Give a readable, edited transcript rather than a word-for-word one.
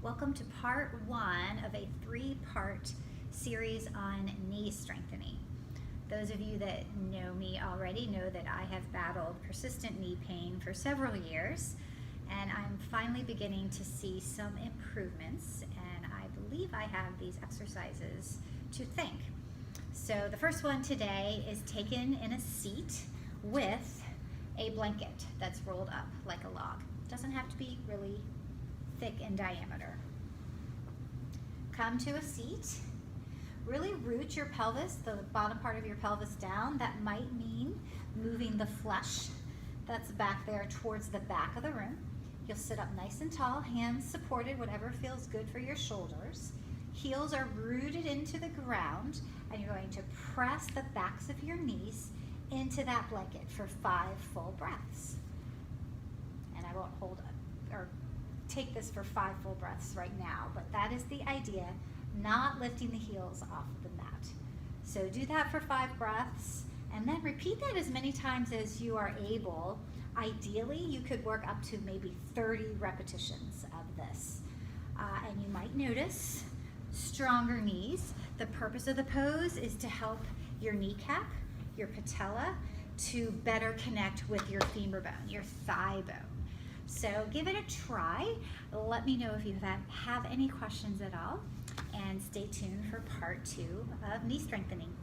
Welcome to part one of a three-part series on knee strengthening. Those of you that know me already know that I have battled persistent knee pain for several years, and I'm finally beginning to see some improvements, and I believe I have these exercises to thank. So the first one today is taken in a seat with a blanket that's rolled up like a log. It doesn't have to be really thick in diameter. Come to a seat, really root your pelvis, the bottom part of your pelvis down. That might mean moving the flesh that's back there towards the back of the room. You'll sit up nice and tall, hands supported, whatever feels good for your shoulders. Heels are rooted into the ground, and you're going to press the backs of your knees into that blanket for 5 full breaths. And I won't hold up or take this for 5 full breaths right now, but that is the idea, not lifting the heels off of the mat. So do that for 5 breaths, and then repeat that as many times as you are able. Ideally, you could work up to maybe 30 repetitions of this. And you might notice stronger knees. The purpose of the pose is to help your kneecap, your patella, to better connect with your femur bone, your thigh bone. So give it a try. Let me know if you have any questions at all, and stay tuned for part 2 of knee strengthening.